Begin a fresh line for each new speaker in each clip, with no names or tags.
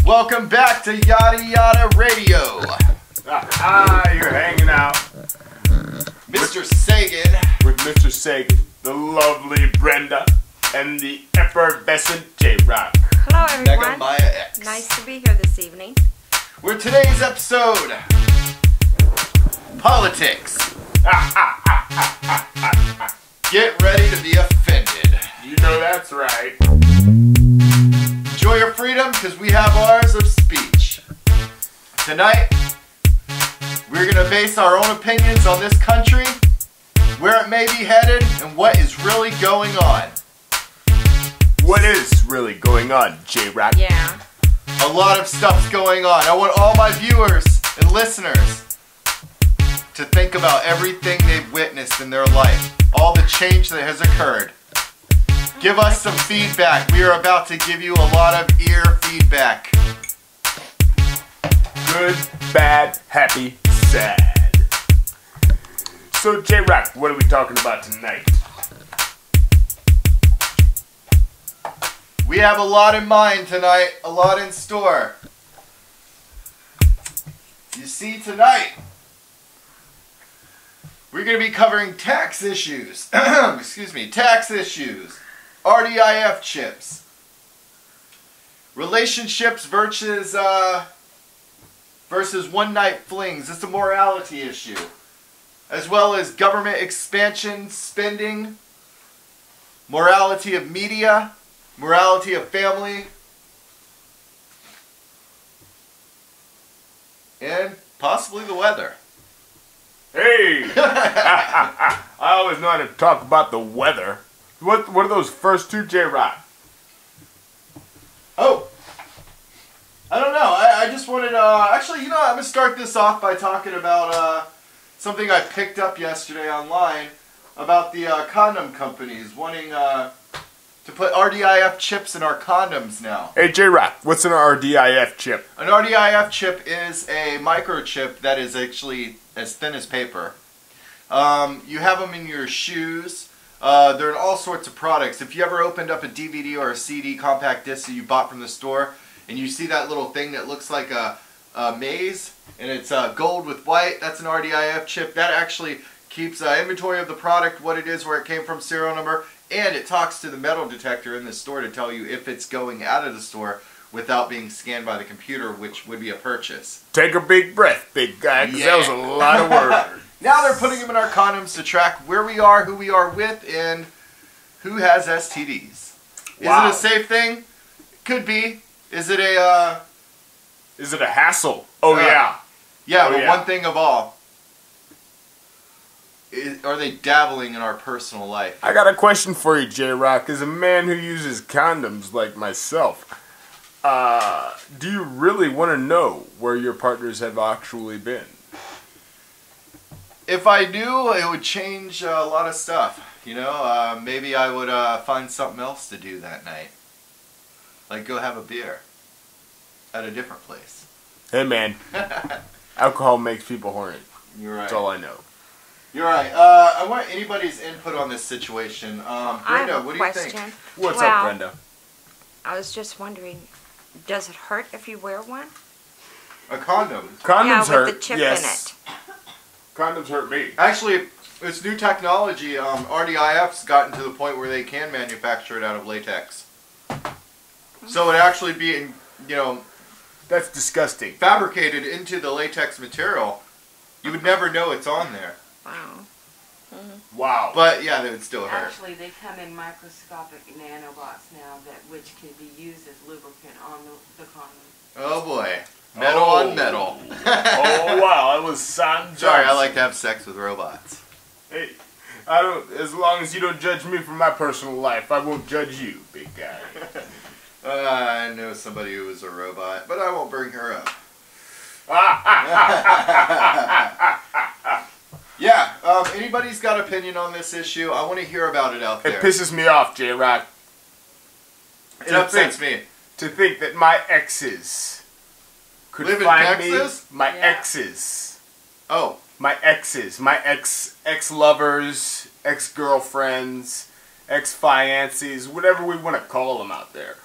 Welcome back to Yada Yada Radio.
You're hanging out
Mr. Sagan.
with Mr. Sagan, the lovely Brenda, and the effervescent J-Rock.
Hello, everyone.
Mega Maya X.
Nice to be here this evening.
We're today's episode. Politics. Get ready to be offended.
You know that's right.
Enjoy your freedom because we have ours of speech. Tonight, we're going to base our own opinions on this country, where it may be headed, and what is really going on.
What is really going on, J-Rock?
Yeah.
A lot of stuff's going on. I want all my viewers and listeners to think about everything they've witnessed in their life, all the change that has occurred. Give us some feedback. We are about to give you a lot of ear feedback.
Good, bad, happy, sad. So, J-Rock, what are we talking about tonight?
We have a lot in mind tonight, a lot in store. You see, tonight, we're going to be covering tax issues. Excuse me, tax issues. RDIF chips. Relationships versus one-night flings. It's a morality issue. As well as government expansion, spending, morality of media, morality of family, and possibly the weather.
Hey! I always know how to talk about the weather. What are those first two, J-Rock?
Oh! I don't know. I just wanted actually, you know, I'm going to start this off by talking about something I picked up yesterday online about the condom companies wanting to put RDIF chips in our condoms now.
Hey, J-Rock, what's an RDIF chip?
An RDIF chip is a microchip that is actually as thin as paper. You have them in your shoes. They're in all sorts of products. If you ever opened up a DVD or a CD compact disc that you bought from the store, and you see that little thing that looks like a maze, and it's gold with white, that's an RDIF chip. That actually keeps inventory of the product, what it is, where it came from, serial number, and it talks to the metal detector in the store to tell you if it's going out of the store without being scanned by the computer, which would be a purchase.
Take a big breath, big guy, because that was a lot of work.
Now they're putting them in our condoms to track where we are, who we are with, and who has STDs.
Wow.
Is it a safe thing? Could be. Is it a,
Is it a hassle? Oh, yeah.
Yeah,
Oh,
but
yeah.
one thing of all. Are they dabbling in our personal life?
I got a question for you, J-Rock. As a man who uses condoms like myself, do you really want to know where your partners have actually been?
If I do, it would change a lot of stuff. You know, maybe I would find something else to do that night. Like go have a beer at a different place.
Hey, man. Alcohol makes people horny.
You're right.
That's all I know.
You're right. I want anybody's input on this situation. Brenda, what do you think?
What's
Well,
up, Brenda?
I was just wondering, does it hurt if you wear one?
A condom.
Condoms
yeah,
hurt.
with the chip
yes.
in it.
Condoms hurt me.
Actually, it's new technology. RDIF's gotten to the point where they can manufacture it out of latex. So it actually be, you know,
That's disgusting.
fabricated into the latex material. You would never know it's on there.
Wow.
Wow.
But yeah, they would still hurt.
Actually, they come in microscopic nanobots now which can be used as lubricant on the condom.
Oh boy. Metal
Oh.
on metal.
Oh, wow. That was Sam
Sorry, I
Johnson.
like to have sex with robots.
Hey, I don't. As long as you don't judge me for my personal life, I won't judge you, big guy.
I know somebody who is a robot, but I won't bring her up. Yeah, anybody's got opinion on this issue, I want to hear about it out there.
It pisses me off, J-Rock.
It upsets me.
To think that my exes could
Live in
find me.
Texas?
My
Yeah.
exes.
Oh,
My exes. My ex-lovers, ex-girlfriends, ex-fiances, whatever we want to call them out there.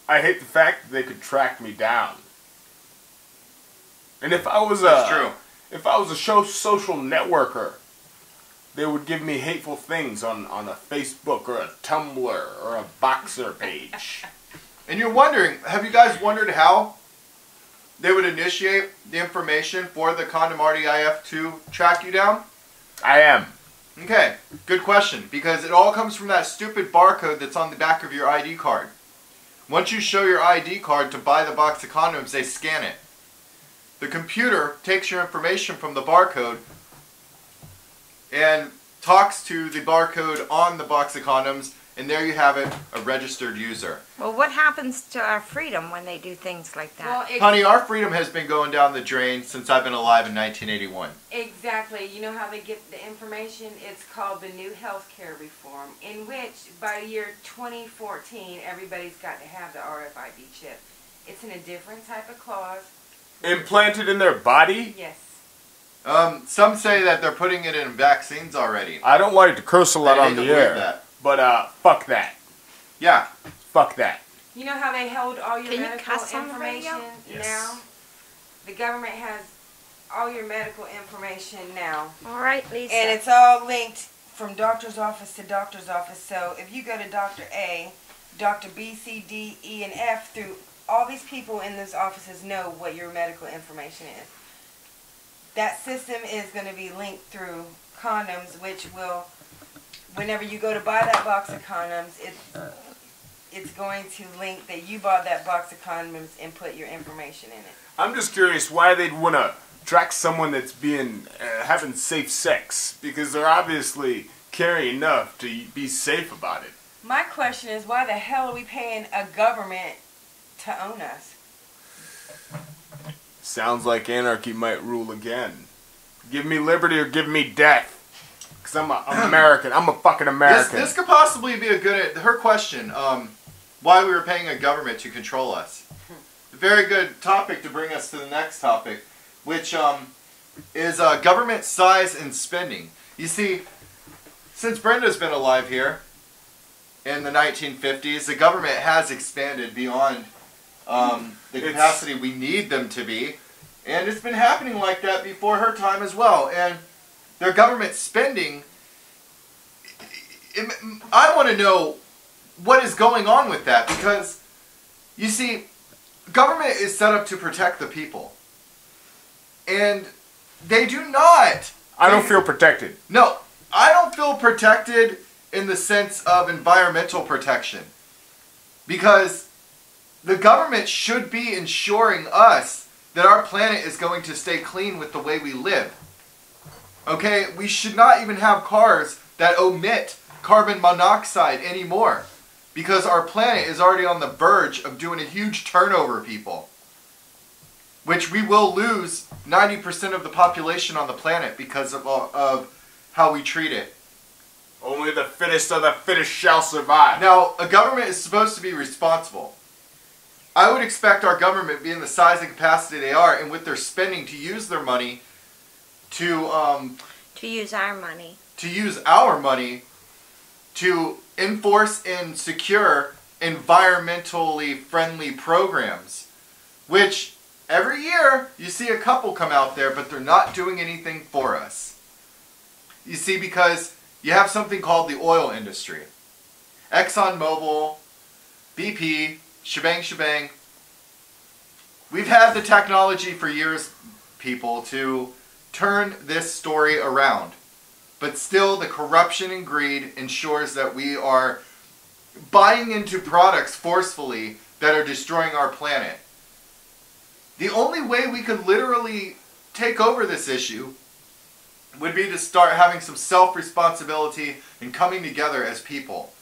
I hate the fact that they could track me down. And if I was
That's true.
if I was a social networker, they would give me hateful things on a Facebook or a Tumblr or a Boxer page.
And you're wondering, have you guys wondered how they would initiate the information for the Condom RDIF to track you down?
I am.
Okay, good question, because it all comes from that stupid barcode that's on the back of your ID card. Once you show your ID card to buy the box of condoms, they scan it. The computer takes your information from the barcode and talks to the barcode on the box of condoms, and there you have it, a registered user.
Well, what happens to our freedom when they do things like
Well,
that?
Honey, our freedom has been going down the drain since I've been alive in 1981.
exactly. You know how they get the information? It's called the New Healthcare Reform, in which by the year 2014, everybody's got to have the RFID chip. It's in a different type of clause.
Implanted in their body?
Yes.
Some say that they're putting it in vaccines already.
I don't like to curse a lot
I
on
hate to
the
believe
air,
that.
but fuck that.
Yeah.
Fuck that.
You know how they hold all your
Can you
medical
cuss on the radio?
information
Yes.
now? The government has all your medical information now.
All right, Lisa.
And it's all linked from doctor's office to doctor's office. So if you go to Dr. A, Dr. B, C, D, E, and F, through all these people in those offices know what your medical information is. That system is going to be linked through condoms, which will, whenever you go to buy that box of condoms, it's going to link that you bought that box of condoms and put your information in it.
I'm just curious why they'd want to track someone that's being having safe sex, because they're obviously carrying enough to be safe about it.
My question is, why the hell are we paying a government to own us?
Sounds like anarchy might rule again. Give me liberty or give me death. Because I'm an American. I'm a fucking American.
This could possibly be a good... Her question, why we were paying a government to control us. A very good topic to bring us to the next topic, which is government size and spending. You see, since Brenda's been alive here in the 1950s, the government has expanded beyond the capacity we need them to be. And it's been happening like that before her time as well. And their government spending, I want to know what is going on with that, because, you see, government is set up to protect the people. And they do not.
I don't feel protected.
No, I don't feel protected in the sense of environmental protection. Because the government should be ensuring us that our planet is going to stay clean with the way we live. Okay, we should not even have cars that emit carbon monoxide anymore, because our planet is already on the verge of doing a huge turnover, people. Which we will lose 90% of the population on the planet because of how we treat it.
Only the fittest of the fittest shall survive.
Now, a government is supposed to be responsible. I would expect our government, being the size and capacity they are, and with their spending, to use their money to
use our money.
To use our money to enforce and secure environmentally friendly programs. Which, every year, you see a couple come out there, but they're not doing anything for us. You see, because you have something called the oil industry. ExxonMobil, BP, shebang. We've had the technology for years, people, to turn this story around. But still, the corruption and greed ensures that we are buying into products forcefully that are destroying our planet. The only way we could literally take over this issue would be to start having some self-responsibility and coming together as people.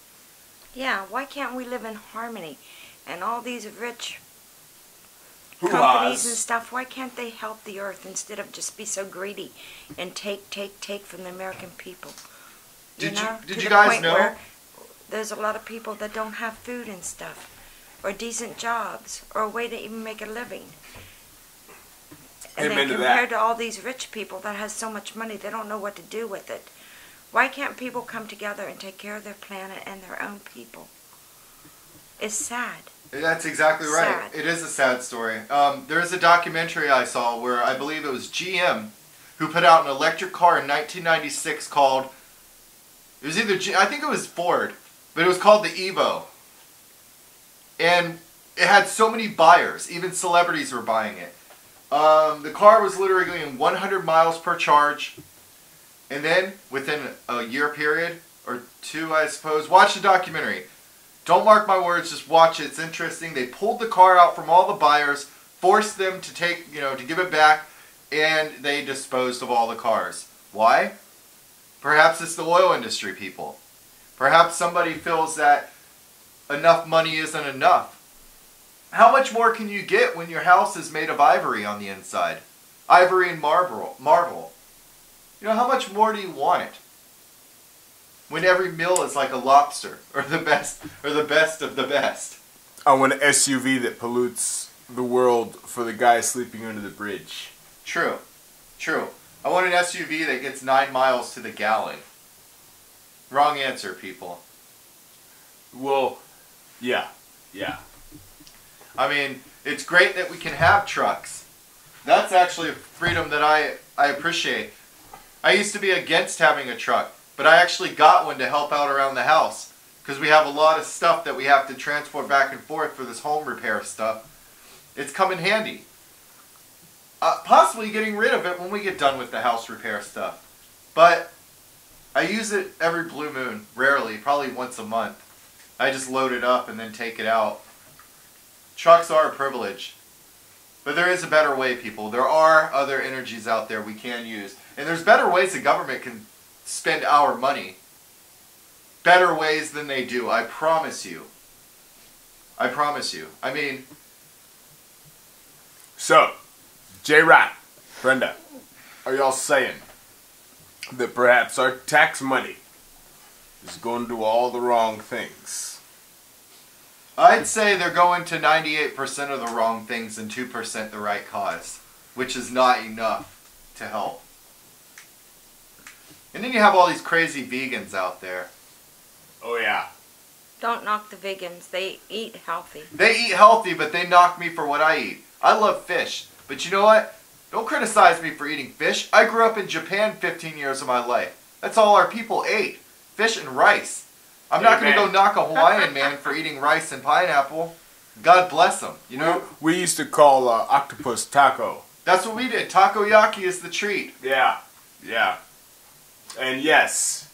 Yeah, why can't we live in harmony? And all these rich
Who
companies
has?
and stuff, why can't they help the earth instead of just be so greedy and take from the American people?
Did
to
you
the
guys
point
know?
where there's a lot of people that don't have food and stuff, or decent jobs, or a way to even make a living. And
Amen
then
to that.
compared to all these rich people that has so much money, they don't know what to do with it. Why can't people come together and take care of their planet and their own people? It's sad.
That's exactly right.
Sad.
It is a sad story. There is a documentary I saw where I believe it was GM who put out an electric car in 1996 called, it was either, I think it was Ford, but it was called the Evo. And it had so many buyers, even celebrities were buying it. The car was literally going 100 miles per charge. And then, within a year period, or two I suppose, watch the documentary. Don't mark my words, just watch it. It's interesting. They pulled the car out from all the buyers, forced them to take, to give it back, and they disposed of all the cars. Why? Perhaps it's the oil industry people. Perhaps somebody feels that enough money isn't enough. How much more can you get when your house is made of ivory on the inside? Ivory and marble. How much more do you want? When every meal is like a lobster, or the best of the best.
I want an SUV that pollutes the world for the guy sleeping under the bridge.
True. I want an SUV that gets 9 miles to the gallon. Wrong answer, people.
Well, yeah.
I mean, it's great that we can have trucks. That's actually a freedom that I appreciate. I used to be against having a truck, but I actually got one to help out around the house because we have a lot of stuff that we have to transport back and forth for this home repair stuff. It's come in handy. Possibly getting rid of it when we get done with the house repair stuff. But I use it every blue moon, rarely, probably once a month. I just load it up and then take it out. Trucks are a privilege. But there is a better way, people. There are other energies out there we can use. And there's better ways the government can spend our money. Better ways than they do, I promise you. I promise you. I mean...
So, J-Rock, Brenda, are y'all saying that perhaps our tax money is going to all the wrong things?
I'd say they're going to 98% of the wrong things and 2% the right cause, which is not enough to help. And then you have all these crazy vegans out there.
Oh yeah.
Don't knock the vegans. They eat healthy.
They eat healthy, but they knock me for what I eat. I love fish, but you know what? Don't criticize me for eating fish. I grew up in Japan 15 years of my life. That's all our people ate. Fish and rice. I'm not going to go knock a Hawaiian man for eating rice and pineapple. God bless him, you know?
We used to call octopus taco.
That's what we did. Takoyaki is the treat.
Yeah. And yes,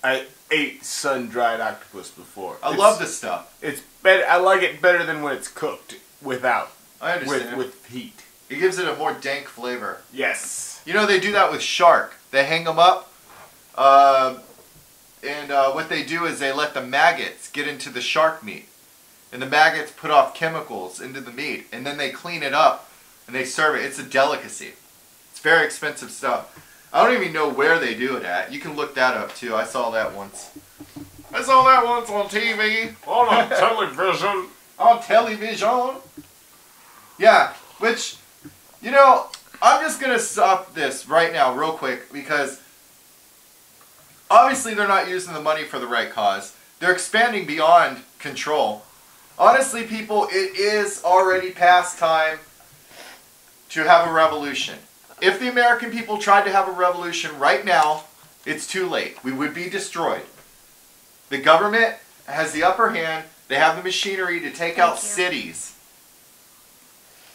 I ate sun-dried octopus before.
I love this stuff.
It's better. I like it better than when it's cooked without.
I understand.
With heat.
It gives it a more dank flavor.
Yes.
You know, they do that with shark. They hang them up, and what they do is they let the maggots get into the shark meat. And the maggots put off chemicals into the meat. And then they clean it up, and they serve it. It's a delicacy. It's very expensive stuff. I don't even know where they do it at. You can look that up, too. I saw that once. I saw that once on TV.
On television.
On television. Yeah, which, you know, I'm just going to stop this right now real quick because obviously they're not using the money for the right cause. They're expanding beyond control. Honestly, people, it is already past time to have a revolution. If the American people tried to have a revolution right now, it's too late. We would be destroyed. The government has the upper hand. They have the machinery to take out cities.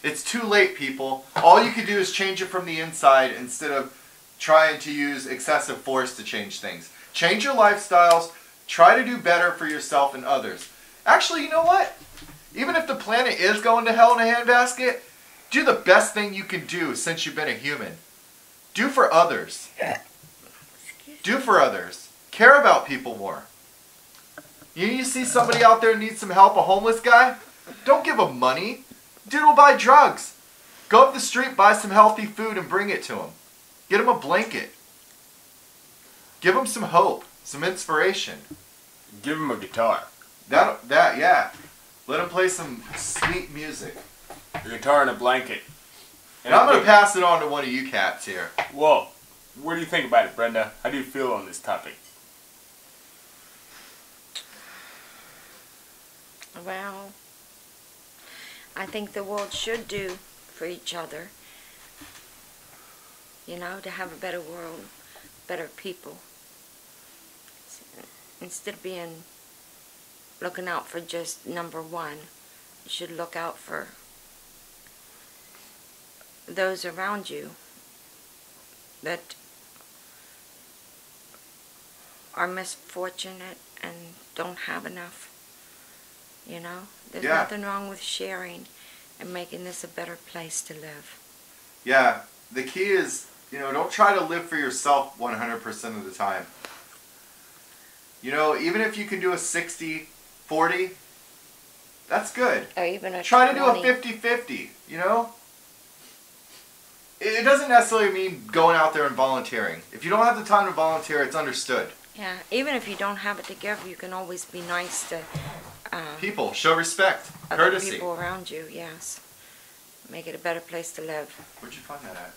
It's too late, people. All you can do is change it from the inside instead of trying to use excessive force to change things. Change your lifestyles. Try to do better for yourself and others. Actually, you know what? Even if the planet is going to hell in a handbasket, do the best thing you can do since you've been a human. Do for others. Do for others. Care about people more. You see somebody out there needs some help, a homeless guy? Don't give him money. Dude will buy drugs. Go up the street, buy some healthy food, and bring it to him. Get him a blanket. Give him some hope, some inspiration.
Give him a guitar.
Yeah. Let him play some sweet music.
A guitar and a blanket.
And I'm going to pass it on to one of you cats here.
Whoa. What do you think about it, Brenda? How do you feel on this topic?
Well, I think the world should do for each other. You know, to have a better world, better people. Instead of looking out for just number one, you should look out for those around you that are misfortunate and don't have enough. You know, there's
Yeah.
nothing wrong with sharing and making this a better place to live.
Yeah, the key is, don't try to live for yourself 100% of the time. Even if you can do a 60-40, that's good.
Or even a
Try to do a
20.
50-50, It doesn't necessarily mean going out there and volunteering. If you don't have the time to volunteer, it's understood.
Yeah, even if you don't have it together, you can always be nice to
People, show respect,
other
courtesy.
people around you, yes. Make it a better place to live.
Where'd you find that at?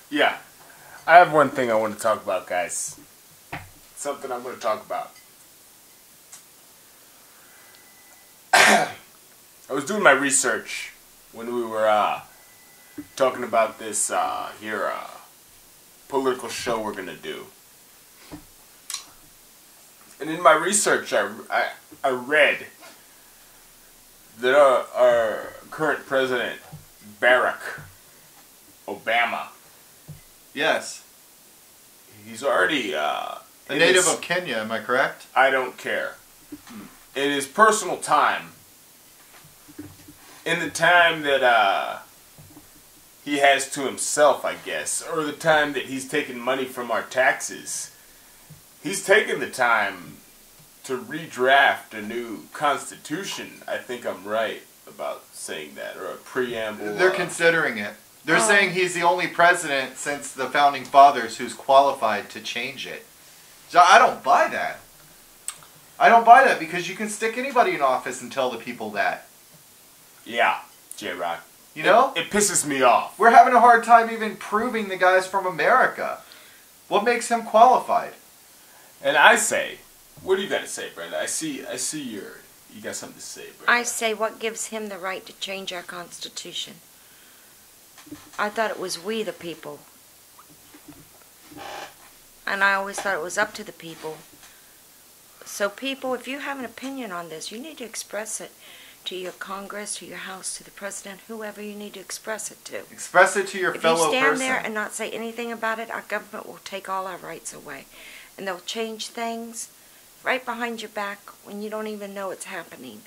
Yeah. I have one thing I want to talk about, guys. Something I'm going to talk about. I was doing my research when we were talking about this political show we're going to do. And in my research, I read that our current president, Barack Obama,
Yes.
he's already
A native of Kenya, am I correct?
I don't care. In his personal time, in the time that he has to himself, I guess, or the time that he's taking money from our taxes, he's taken the time to redraft a new constitution. I think I'm right about saying that, or a preamble.
They're considering it. They're saying he's the only president since the founding fathers who's qualified to change it. So I don't buy that. I don't buy that because you can stick anybody in office and tell the people that.
Yeah, J-Rock.
You know?
It pisses me off.
We're having a hard time even proving the guy's from America. What makes him qualified?
And I say, what do you got to say, Brenda? I see you got something to say, Brenda.
I say, what gives him the right to change our Constitution? I thought it was we the people. And I always thought it was up to the people. So people, if you have an opinion on this, you need to express it to your Congress, to your House, to the President, whoever you need to express it to.
Express it to your
If
fellow
you stand
person.
there and not say anything about it, our government will take all our rights away. And they'll change things right behind your back when you don't even know it's happening.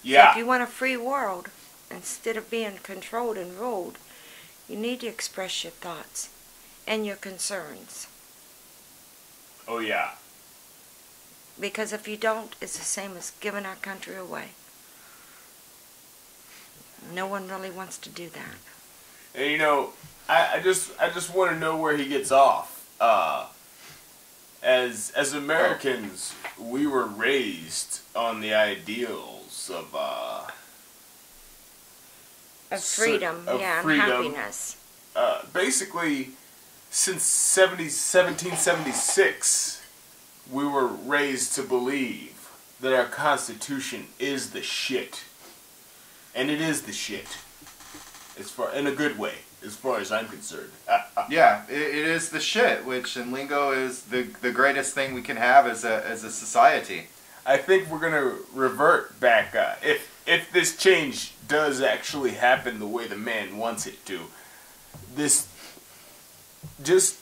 Yeah.
So if you want a free world, instead of being controlled and ruled, you need to express your thoughts and your concerns.
Oh, yeah.
Because if you don't, it's the same as giving our country away. No one really wants to do that.
And, you know, I just want to know where he gets off. As Americans, we were raised on the ideals of
freedom,
of
yeah,
freedom.
and happiness.
Basically, since 1776, we were raised to believe that our Constitution is the shit. And it is the shit. In a good way, as far as I'm concerned.
Yeah, it is the shit, which in lingo is the greatest thing we can have as a society.
I think we're gonna revert back. If this change does actually happen the way the man wants it to, this just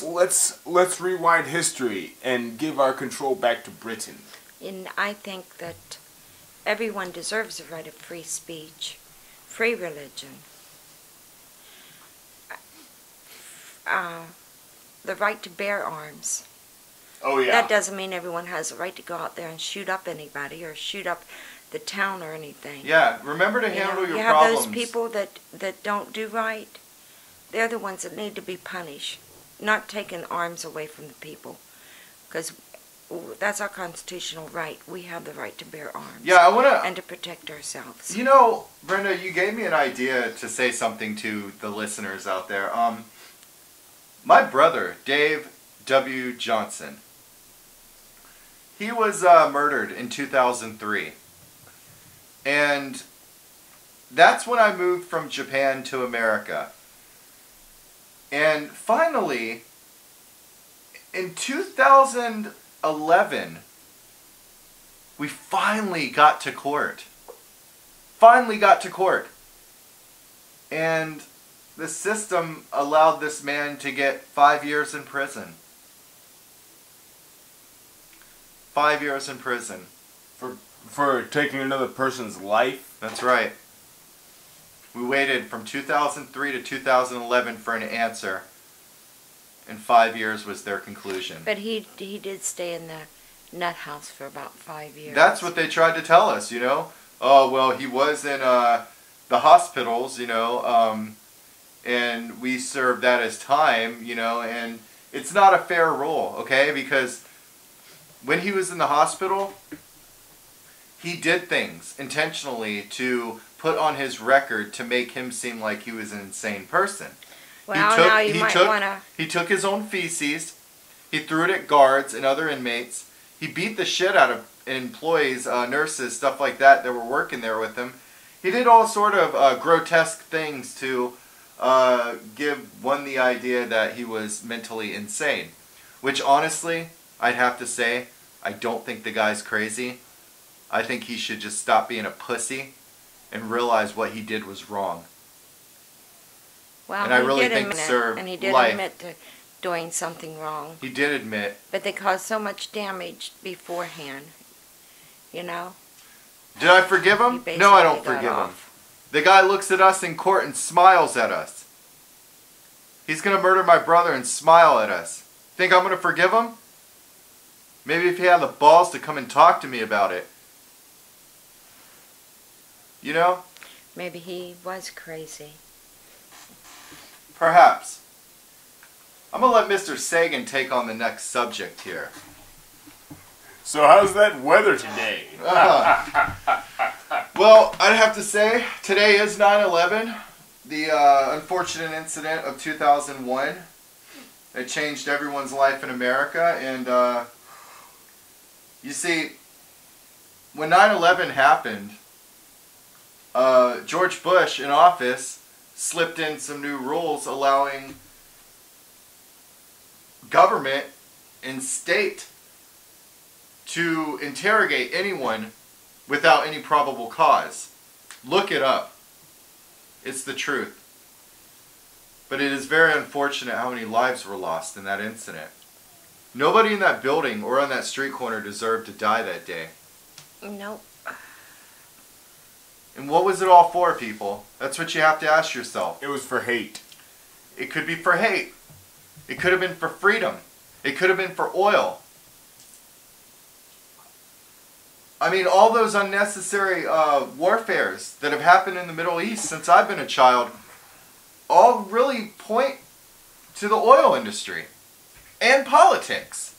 let's rewind history and give our control back to Britain.
And I think that everyone deserves the right of free speech, free religion, the right to bear arms.
Oh yeah.
That doesn't mean everyone has the right to go out there and shoot up anybody or shoot up the town or anything.
Yeah, remember to
You know,
handle your
you have
problems.
those people that don't do right. They're the ones that need to be punished, not taking arms away from the people, because that's our constitutional right. We have the right to bear arms.
Yeah, I wanna.
And to protect ourselves.
You know, Brenda, you gave me an idea to say something to the listeners out there. My brother, Dave W. Johnson, He was murdered in 2003. And that's when I moved from Japan to America. And finally, in 2011, we finally got to court. Finally got to court. And the system allowed this man to get 5 years in prison. 5 years in prison.
For taking another person's life?
That's right. We waited from 2003 to 2011 for an answer. And 5 years was their conclusion.
But he did stay in the nut house for about 5 years.
That's what they tried to tell us, you know. Oh, well, he was in the hospitals, you know, and we served that as time, you know, and it's not a fair rule, okay, because when he was in the hospital, he did things intentionally to put on his record to make him seem like he was an insane person.
Well, now you might want to...
He took his own feces, he threw it at guards and other inmates, he beat the shit out of employees, nurses, stuff like that were working there with him. He did all sort of grotesque things to give one the idea that he was mentally insane. Which honestly, I'd have to say, I don't think the guy's crazy. I think he should just stop being a pussy and realize what he did was wrong.
Well,
and I really
did
think
admit,
served
and he did
life.
admit to doing something wrong.
He did admit.
But they caused so much damage beforehand, you know?
Did I forgive him? No, I don't forgive him. The guy looks at us in court and smiles at us. He's going to murder my brother and smile at us. Think I'm going to forgive him? Maybe if he had the balls to come and talk to me about it. You know?
Maybe he was crazy.
Perhaps. I'm going to let Mr. Sagan take on the next subject here.
So how's that weather today?
Well, I'd have to say, today is 9/11, the unfortunate incident of 2001. It changed everyone's life in America, and you see, when 9/11 happened, George Bush in office slipped in some new rules allowing government and state to interrogate anyone without any probable cause. Look it up. It's the truth. But it is very unfortunate how many lives were lost in that incident. Nobody in that building or on that street corner deserved to die that day.
Nope.
And what was it all for, people? That's what you have to ask yourself.
It was for hate.
It could be for hate. It could have been for freedom. It could have been for oil. I mean, all those unnecessary warfares that have happened in the Middle East since I've been a child all really point to the oil industry and politics.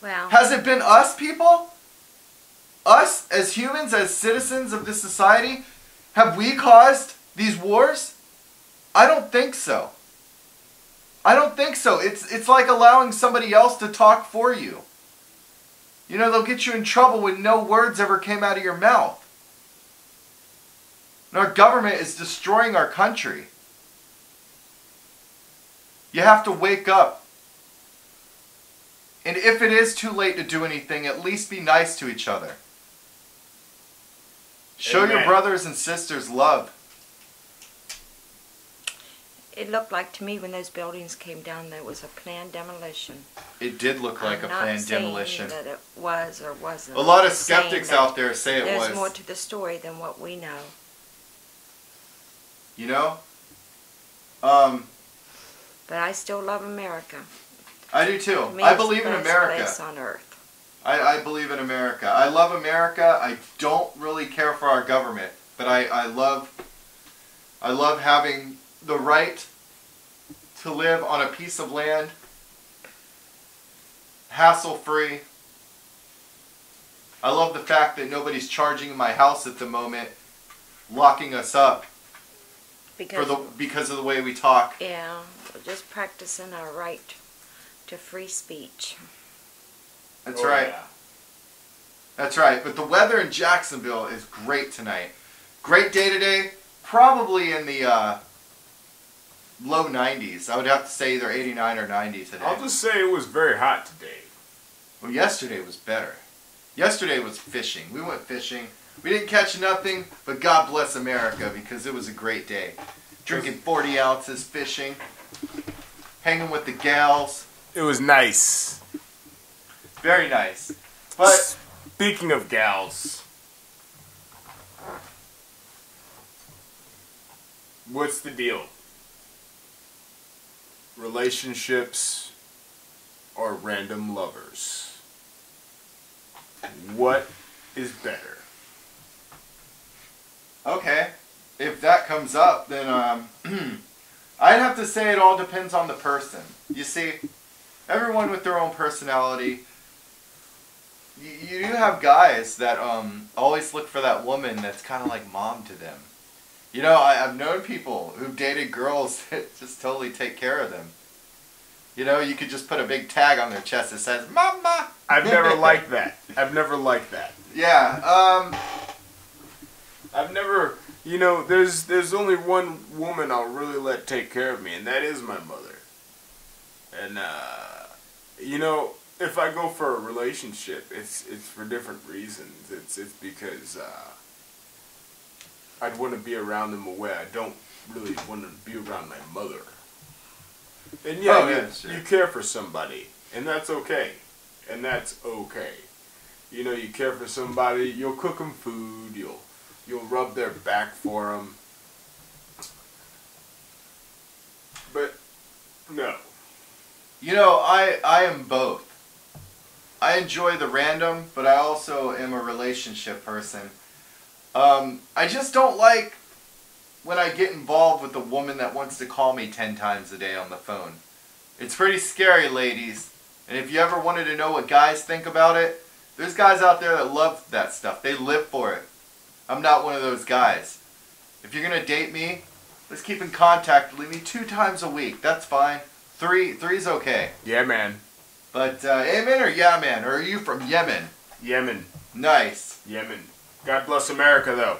Well,
Has it been us, people? Us, as humans, as citizens of this society? Have we caused these wars? I don't think so. I don't think so. It's like allowing somebody else to talk for you. You know, they'll get you in trouble when no words ever came out of your mouth. And our government is destroying our country. You have to wake up. And if it is too late to do anything, at least be nice to each other. Show your brothers and sisters love.
it looked like to me when those buildings came down there was a planned demolition.
It did look like a planned demolition.
I'm not saying that it was or wasn't.
A lot
I'm
of
just saying
skeptics
that
out there say it was.
There's more to the story than what we know.
You know?
But I still love America.
I do too.
To me,
I
it's
believe
the
in
best
America.
place on earth.
I believe in America. I love America. I don't really care for our government, but I love having the right to live on a piece of land, hassle-free. I love the fact that nobody's charging in my house at the moment, locking us up because of the way we talk.
Yeah, we're just practicing our right to free speech.
That's right.
Yeah.
That's right. But the weather in Jacksonville is great tonight. Great day today. Probably in the low 90s. I would have to say either 89 or 90 today.
I'll just say it was very hot today.
Well, yesterday was better. Yesterday was fishing. We went fishing. We didn't catch nothing, but God bless America because it was a great day. Drinking 40 ounces, fishing, hanging with the gals.
It was nice.
Very nice. But
speaking of gals, what's the deal? Relationships or random lovers? What is better?
okay, if that comes up, then I'd have to say it all depends on the person. You see, everyone with their own personality. You do have guys that always look for that woman that's kind of like mom to them. You know, I've known people who've dated girls that just totally take care of them. You know, you could just put a big tag on their chest that says, Mama!
I've never liked that. I've never liked that.
Yeah,
I've never, you know, there's only one woman I'll really let take care of me, and that is my mother. And, you know, if I go for a relationship, it's for different reasons. It's because, I'd want to be around them away. I don't really want to be around my mother. And yeah,
sure.
you care for somebody, and that's okay. And that's okay. You know, you care for somebody, you'll cook them food, you'll rub their back for them. But, no.
you know, I am both. I enjoy the random, but I also am a relationship person. I just don't like when I get involved with a woman that wants to call me 10 times a day on the phone. It's pretty scary, ladies. And if you ever wanted to know what guys think about it, there's guys out there that love that stuff. They live for it. I'm not one of those guys. If you're going to date me, let's keep in contact. Leave me 2 times a week. That's fine. Three's okay.
Yeah, man.
But, amen or yeah, man? Or are you from Yemen?
Yemen.
Nice.
Yemen. God bless America, though.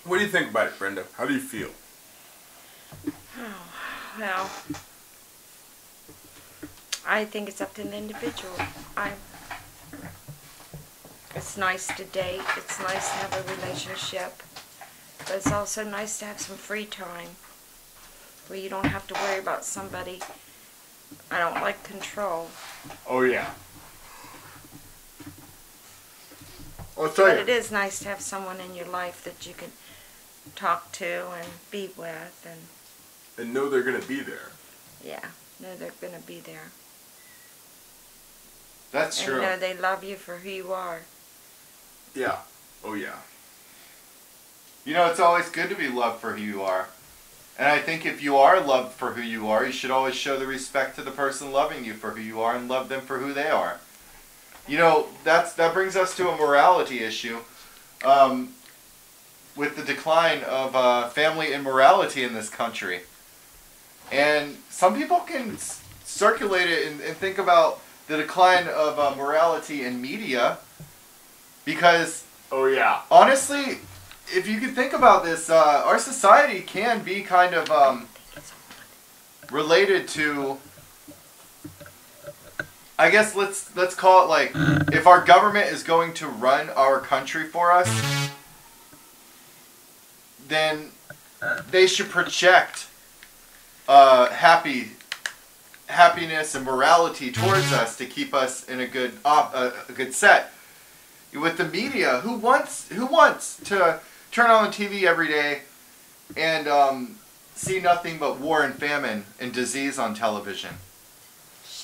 What do you think about it, Brenda? How do you feel?
Oh, well, I think it's up to the individual. It's nice to date. It's nice to have a relationship. But it's also nice to have some free time where you don't have to worry about somebody. I don't like control.
Oh, yeah. I'll tell
But
you.
it is nice to have someone in your life that you can talk to and be with,
And know they're going to be there.
yeah, know they're going to be there.
That's
And
true.
know they love you for who you are.
Yeah. Oh, yeah.
You know, it's always good to be loved for who you are. And I think if you are loved for who you are, you should always show the respect to the person loving you for who you are and love them for who they are. You know, that brings us to a morality issue. With the decline of family immorality in this country. And some people can circulate it and think about the decline of morality in media because,
Oh, yeah.
honestly, if you could think about this, our society can be kind of related to, I guess let's call it like, if our government is going to run our country for us, then they should project happiness and morality towards us to keep us in a good set. With the media, who wants to turn on the TV every day and see nothing but war and famine and disease on television?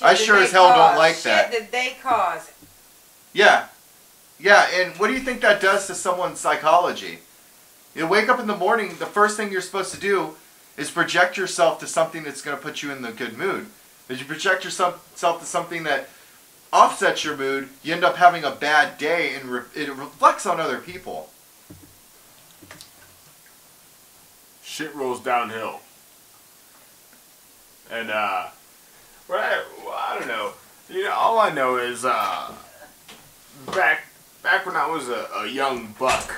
I sure as hell don't like that.
Shit that they cause.
Yeah, and what do you think that does to someone's psychology? You wake up in the morning, the first thing you're supposed to do is project yourself to something that's going to put you in the good mood. If you project yourself to something that offsets your mood, you end up having a bad day, and it reflects on other people.
Shit rolls downhill. And, well, I don't know. You know, all I know is, back when I was a young buck,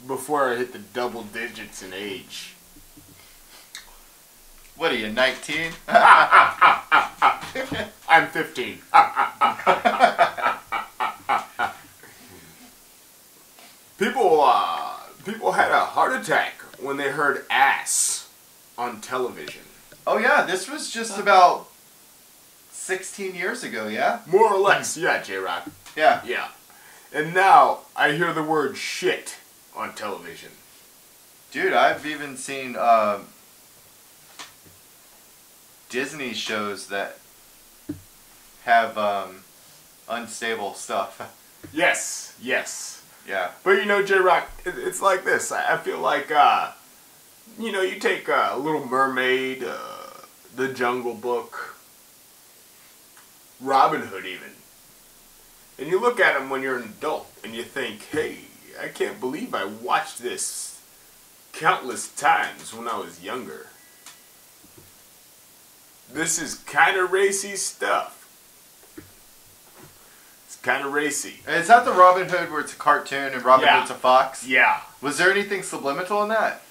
before I hit the double digits in age.
What are you, 19?
I'm 15. People had a heart attack when they heard ass on television.
Oh yeah, this was just about 16 years ago, yeah?
More or less, yeah, J-Rock.
Yeah.
Yeah. And now I hear the word shit on television.
Dude, I've even seen Disney shows that have unstable stuff.
Yes, yes.
Yeah.
But you know, J-Rock, it's like this. I feel like, you know, you take Little Mermaid, The Jungle Book, Robin Hood even, and you look at them when you're an adult and you think, hey, I can't believe I watched this countless times when I was younger. This is kind of racy stuff. It's kind of racy.
Is that the Robin Hood where it's a cartoon and Robin
Yeah.
Hood's a fox?
Yeah.
Was there anything subliminal in that?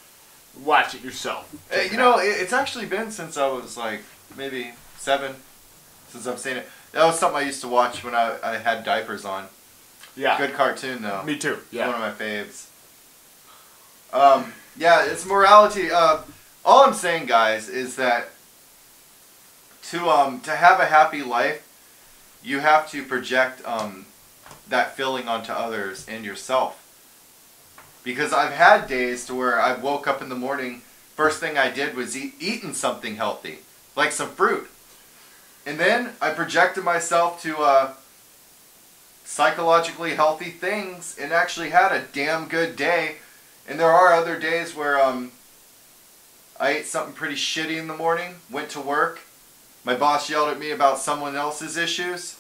Watch it yourself. Check
You
it
know,
out.
it's actually been since I was like maybe 7 since I've seen it. That was something I used to watch when I had diapers on.
Yeah.
Good cartoon though.
Me too. Yeah.
One of my faves. Yeah, it's morality. All I'm saying, guys, is that to have a happy life, you have to project that feeling onto others and yourself. Because I've had days to where I woke up in the morning, first thing I did was eating something healthy, like some fruit. And then I projected myself to psychologically healthy things and actually had a damn good day. And there are other days where I ate something pretty shitty in the morning, went to work, my boss yelled at me about someone else's issues,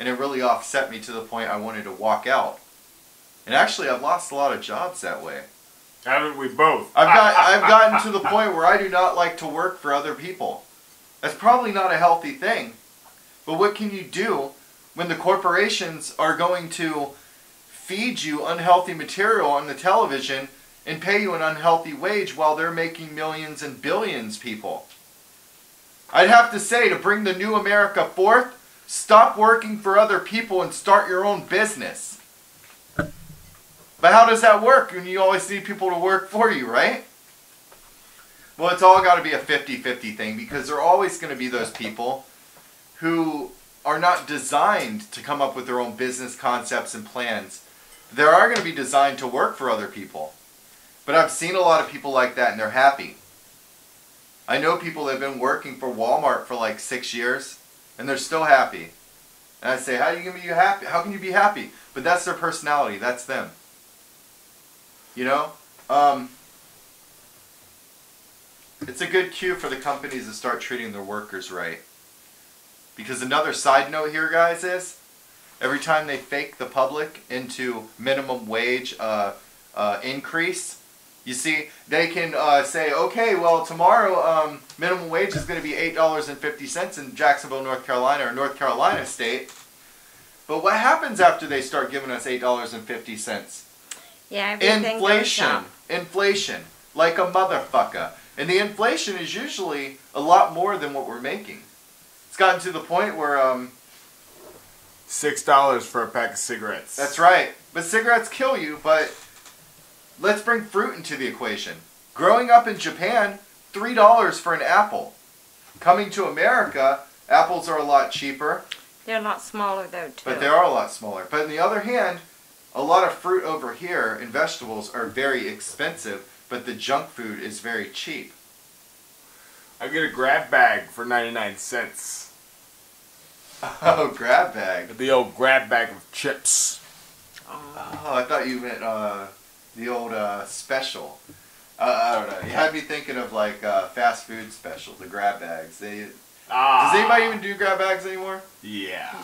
and it really offset me to the point I wanted to walk out. And actually, I've lost a lot of jobs that way.
Haven't we both?
I've gotten to the point where I do not like to work for other people. That's probably not a healthy thing. But what can you do when the corporations are going to feed you unhealthy material on the television and pay you an unhealthy wage while they're making millions and billions, people? I'd have to say, to bring the new America forth, stop working for other people and start your own business. But how does that work when you always need people to work for you, right? Well, it's all got to be a 50-50 thing, because there are always going to be those people who are not designed to come up with their own business concepts and plans. There are going to be designed to work for other people. But I've seen a lot of people like that and they're happy. I know people that have been working for Walmart for like 6 years and they're still happy. And I say, how are you going to be happy? How can you be happy? But that's their personality. That's them. You know? It's a good cue for the companies to start treating their workers right. Because another side note here, guys, is every time they fake the public into minimum wage increase, you see, they can say, okay, well, tomorrow minimum wage is going to be $8.50 in Jacksonville, North Carolina, or North Carolina State. But what happens after they start giving us $8.50?
Yeah, everything goes up.
Inflation, like a motherfucker. And the inflation is usually a lot more than what we're making. It's gotten to the point where
$6 for a pack of cigarettes.
That's right. But cigarettes kill you, but let's bring fruit into the equation. Growing up in Japan, $3 for an apple. Coming to America, apples are a lot cheaper.
They're a lot smaller though too.
But they are a lot smaller. But on the other hand, a lot of fruit over here and vegetables are very expensive, but the junk food is very cheap.
I get a grab bag for 99 cents.
Oh, grab bag.
The old grab bag of chips.
Oh, I thought you meant the old special. I don't know. You had me thinking of like fast food special, the grab bags. Does anybody even do grab bags anymore?
Yeah.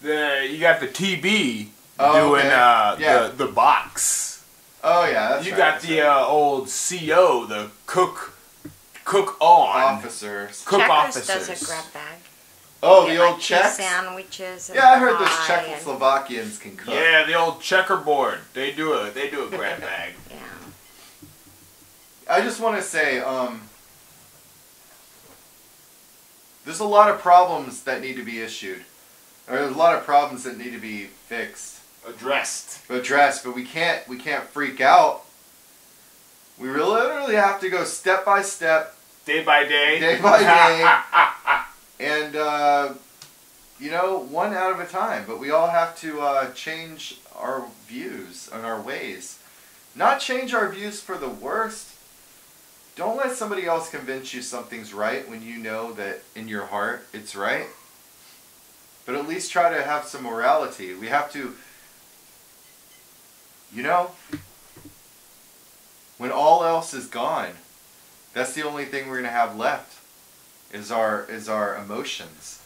Yeah.
You got the TB
Oh,
doing
okay. Yeah.
the box.
Oh yeah, that's
You
right,
got
that's
the
right.
old CO, the cook on
officers.
cook
Checkers
officers.
does a grab bag.
Oh,
Get,
the old
like, cheese
Czechs?
sandwiches. And
Yeah, I heard those
pie and-
Czechoslovakians can cook.
Yeah, the old checkerboard. They do a grab bag.
Yeah.
I just want to say, there's a lot of problems that need to be issued. Or there's a lot of problems that need to be fixed.
Addressed.
But we can't freak out. We literally have to go step by step,
Day by day.
day by day, and one out of a time. But we all have to change our views and our ways. Not change our views for the worst. Don't let somebody else convince you something's right when you know that in your heart it's right. But at least try to have some morality. We have to, when all else is gone, that's the only thing we're going to have left is our emotions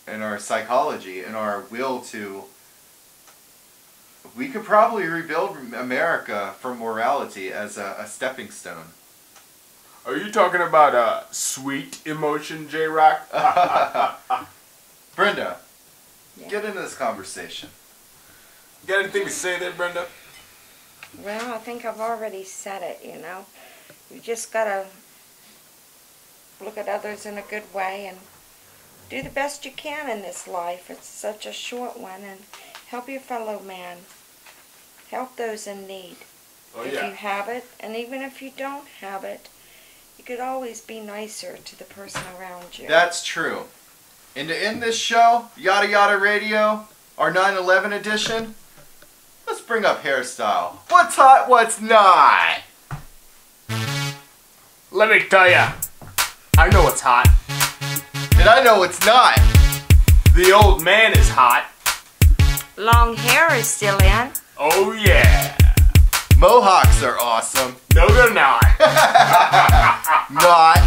and our psychology and our will to. We could probably rebuild America from morality as a stepping stone.
Are you talking about sweet emotion, J-Rock?
Brenda,
Yeah.
get into this conversation.
You got anything to say there, Brenda?
Well, I think I've already said it, You just gotta look at others in a good way and do the best you can in this life. It's such a short one, and help your fellow man. Help those in need.
Oh,
if
yeah.
you have it, and even if you don't have it, you could always be nicer to the person around you.
That's true. And to end this show, Yada Yada Radio, our 9/11 edition, let's bring up hairstyle. What's hot, what's not?
Let me tell ya, I know what's hot.
And I know it's not.
The old man is hot.
Long hair is still in.
Oh yeah.
Mohawks are awesome.
No, they're not.
Not.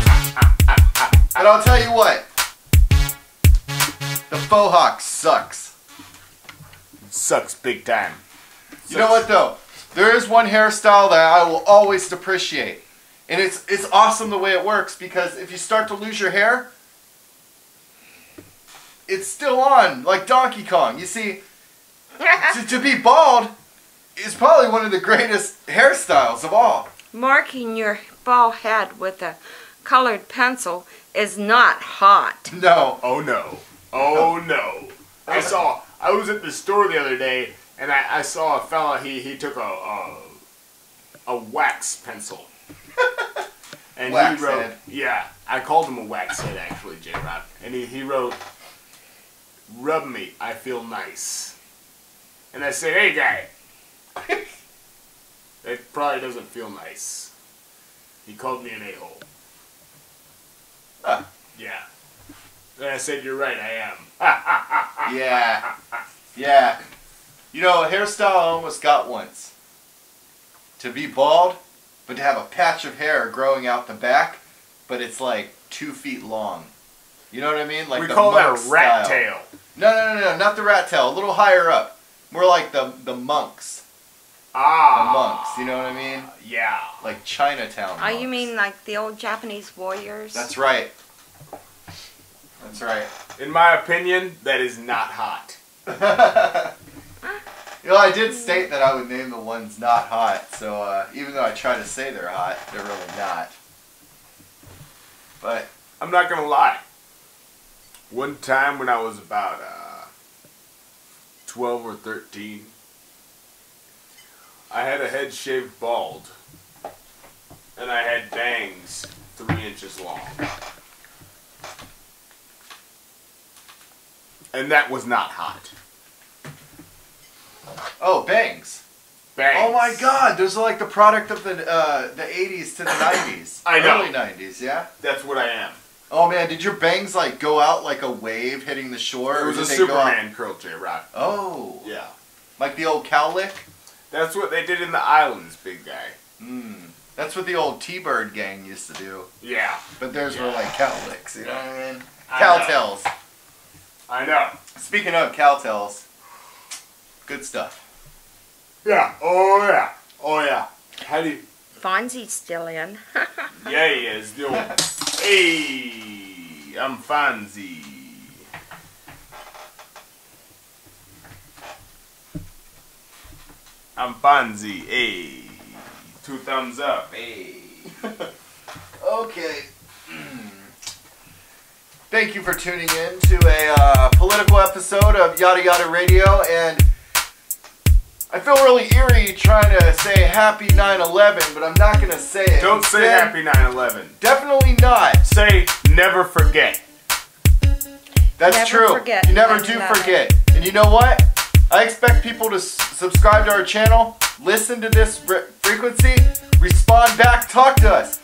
But I'll tell you what. The faux hawk sucks.
Sucks big time.
You know what though? There is one hairstyle that I will always appreciate. And it's awesome the way it works, because if you start to lose your hair, it's still on, like Donkey Kong. You see, to be bald is probably one of the greatest hairstyles of all.
Marking your bald head with a colored pencil is not hot.
No.
Oh no. Oh no. I was at the store the other day and I saw a fella, he took a wax pencil. And
Wax
he wrote,
head.
yeah, I called him a wax head actually, J-Rod. And he wrote, "Rub me, I feel nice." And I said, "Hey guy, it probably doesn't feel nice." He called me an a-hole.
Huh.
Yeah. And I said, "You're right, I am."
Yeah. Yeah. You know, a hairstyle I almost got once. To be bald, but to have a patch of hair growing out the back, but it's like 2 feet long. You know what I mean? Like
We
the
call that a
monk
rat
style.
tail.
No, not the rat tail. A little higher up. More like the monks. The
Ah.
monks, you know what I mean?
Yeah.
Like Chinatown
Oh,
monks.
you mean like the old Japanese warriors?
That's right. That's right.
In my opinion, that is not hot.
You know, I did state that I would name the ones not hot, so even though I try to say they're hot, they're really not. But,
I'm not gonna lie. One time when I was about 12 or 13, I had a head shaved bald, and I had bangs 3 inches long. And that was not hot.
oh, bangs.
Bangs.
Oh my god, those are like the product of the 80s to the 90s.
I know.
Early 90s, yeah?
That's what I am.
Oh man, did your bangs like go out like a wave hitting the shore?
It
or
was a
did they go out-
Superman curl, J-Rock.
Oh.
Yeah.
Like the old cowlick?
That's what they did in the islands, big guy.
That's what the old T-Bird gang used to do.
Yeah.
But theirs were
Yeah.
like cowlicks, you know what I mean?
I know.
Cowtails.
I know.
Speaking of cowtails, good stuff.
Yeah. Oh yeah. Oh yeah. How do you...
Fonzie's still in.
Yeah, he is. The old... Hey. I'm Fonzie. I'm Fonzie. Hey. 2 thumbs up. Hey.
Okay. Thank you for tuning in to a political episode of Yada Yada Radio, and I feel really eerie trying to say Happy 9/11, but I'm not going to say it.
Don't say Happy 9/11.
Definitely not.
Say never forget.
That's
Never
true.
forget
You never do
9/11.
forget. And you know what? I expect people to subscribe to our channel, listen to this frequency, respond back, talk to us.